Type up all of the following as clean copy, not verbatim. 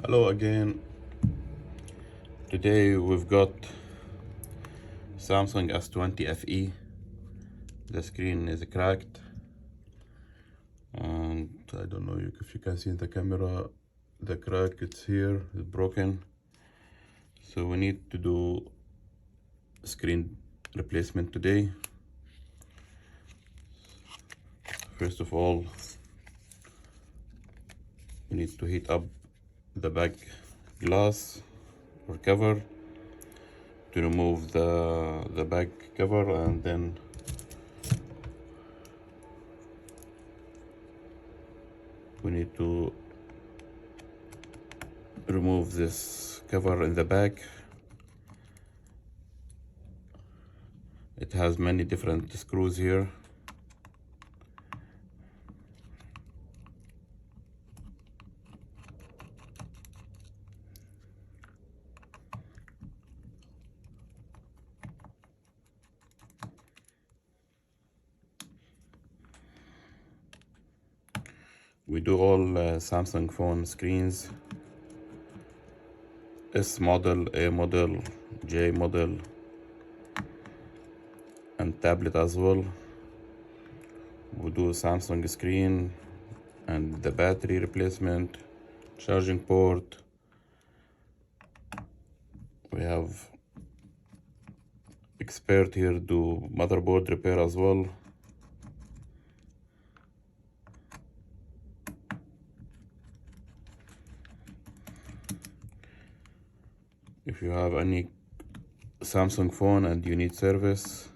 Hello again. Today we've got Samsung S20 FE. The screen is cracked, and I don't know if you can see in the camera, the crack it's here, it's broken. So we need to do screen replacement today. First of all, we need to heat up the back glass or cover to remove the back cover, and then we need to remove this cover in the back. It has many different screws here. We do all Samsung phone screens, S model, A model, J model, and tablet as well. We do Samsung screen and the battery replacement, charging port. We have expert here do motherboard repair as well. If you have any Samsung phone and you need service,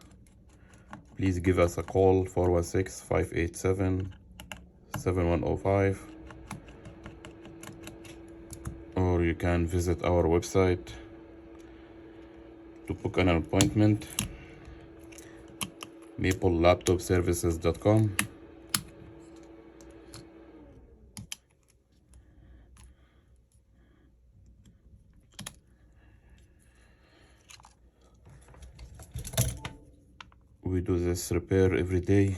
please give us a call, 416-587-7105, or you can visit our website to book an appointment, maplelaptopservices.com. We do this repair every day.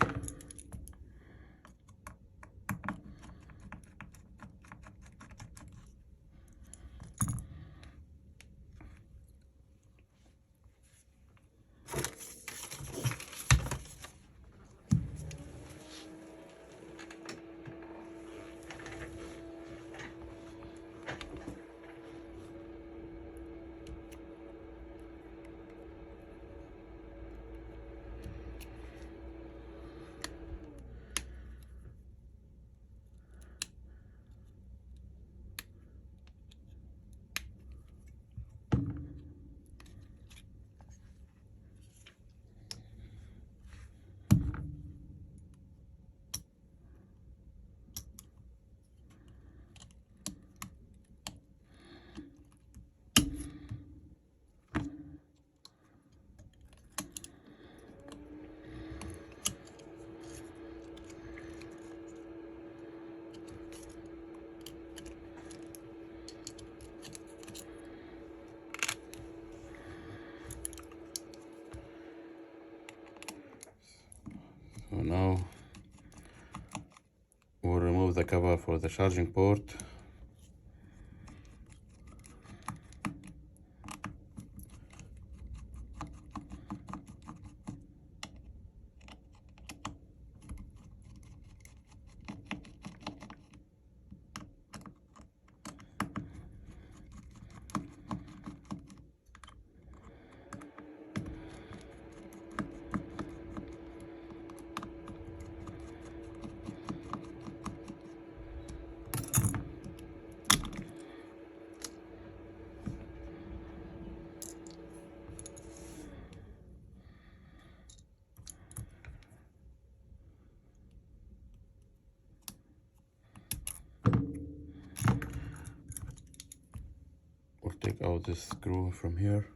So now we'll remove the cover for the charging port. We'll take out this screw from here.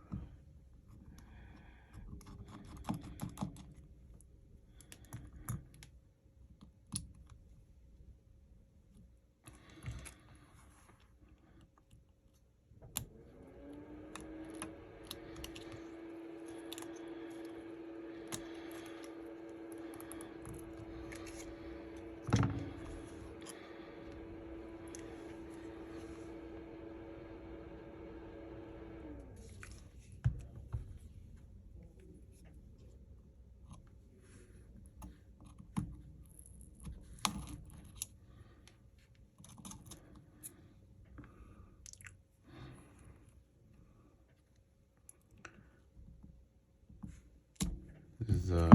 the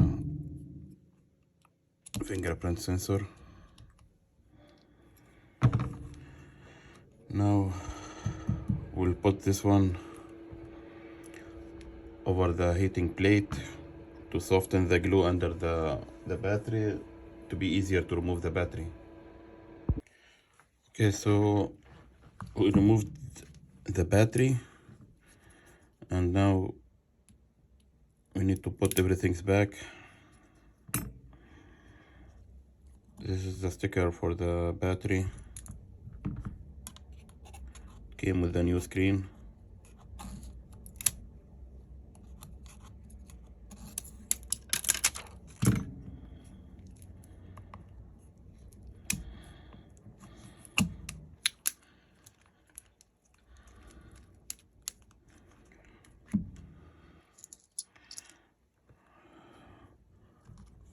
fingerprint sensor. Now we'll put this one over the heating plate to soften the glue under the battery, to be easier to remove the battery. Okay, so we removed the battery, and now we need to put everything back. This is the sticker for the battery. Came with the new screen.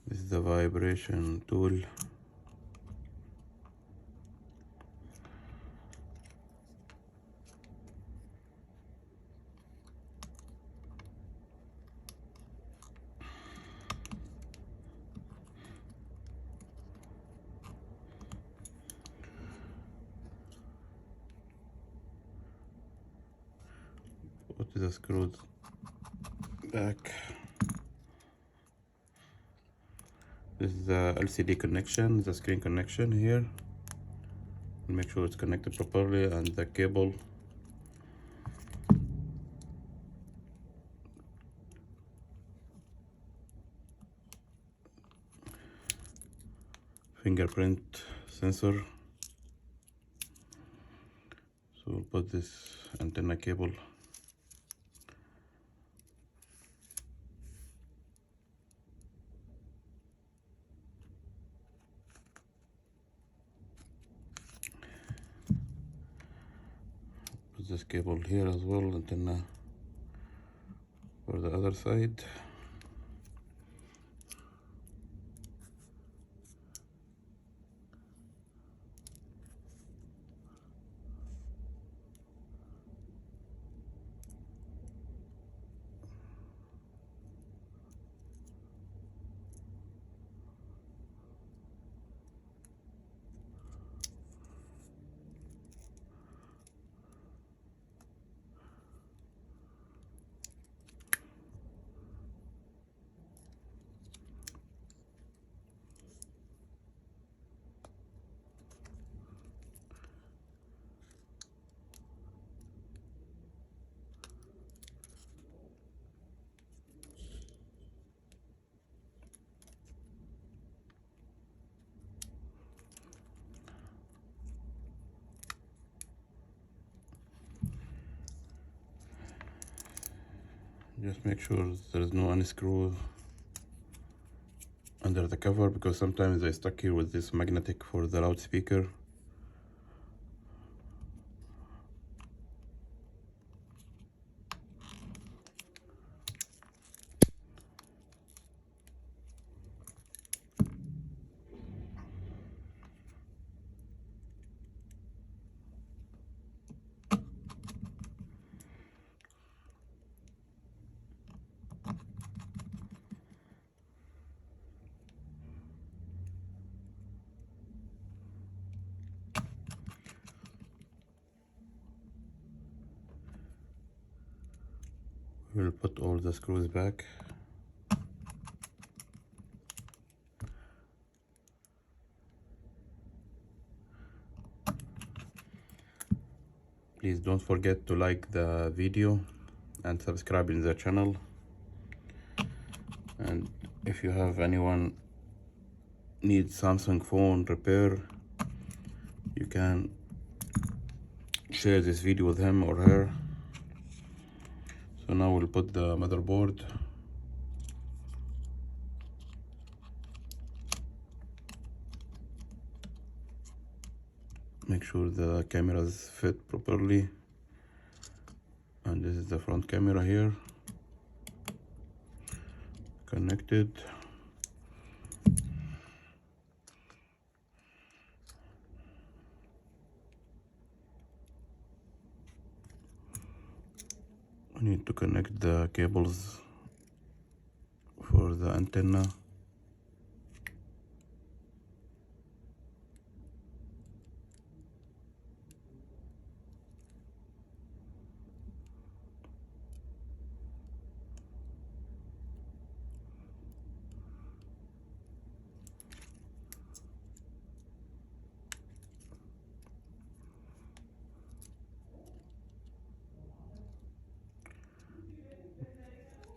This is the vibration tool. Put the screws back. This is the LCD connection, the screen connection here. Make sure it's connected properly, and the cable. Fingerprint sensor. So we'll put this antenna cable. Put this cable here as well, antenna for the other side. Just make sure there is no unscrew under the cover, because sometimes I stuck here with this magnetic for the loudspeaker. We'll put all the screws back. Please don't forget to like the video and subscribe in the channel. And if you have anyone needs Samsung phone repair, you can share this video with him or her. So now we'll put the motherboard. Make sure the cameras fit properly. And this is the front camera here, connected. I need to connect the cables for the antenna.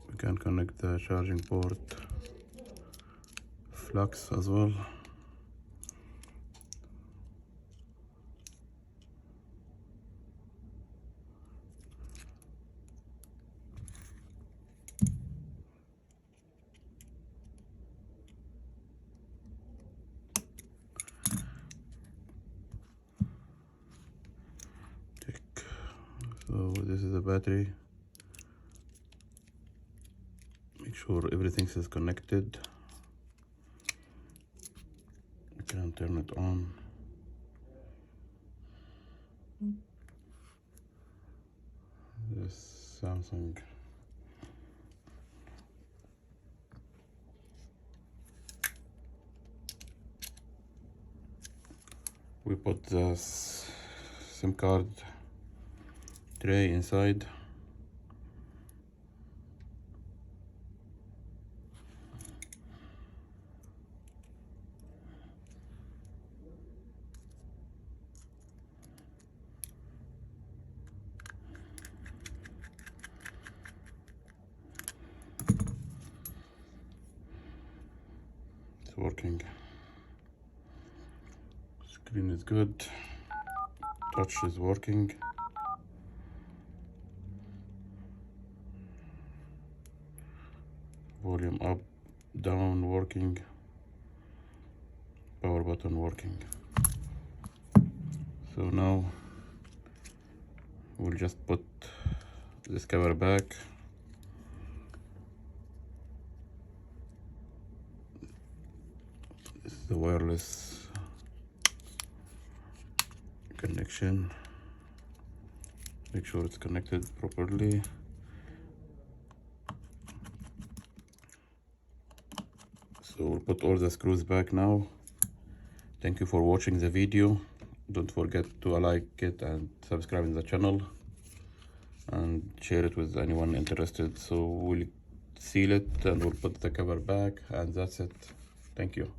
We can connect the charging port flux as well. So this is the battery. Make sure everything is connected. You can turn it on. This Samsung. We put the SIM card tray inside. It's working. Screen is good. Touch is working. Volume up, down working. Power button working. So now we'll just put this cover back. This is the wireless connection. Make sure it's connected properly. So we'll put all the screws back now. Thank you for watching the video. Don't forget to like it and subscribe in the channel and share it with anyone interested. So we'll seal it and we'll put the cover back, and that's it. Thank you.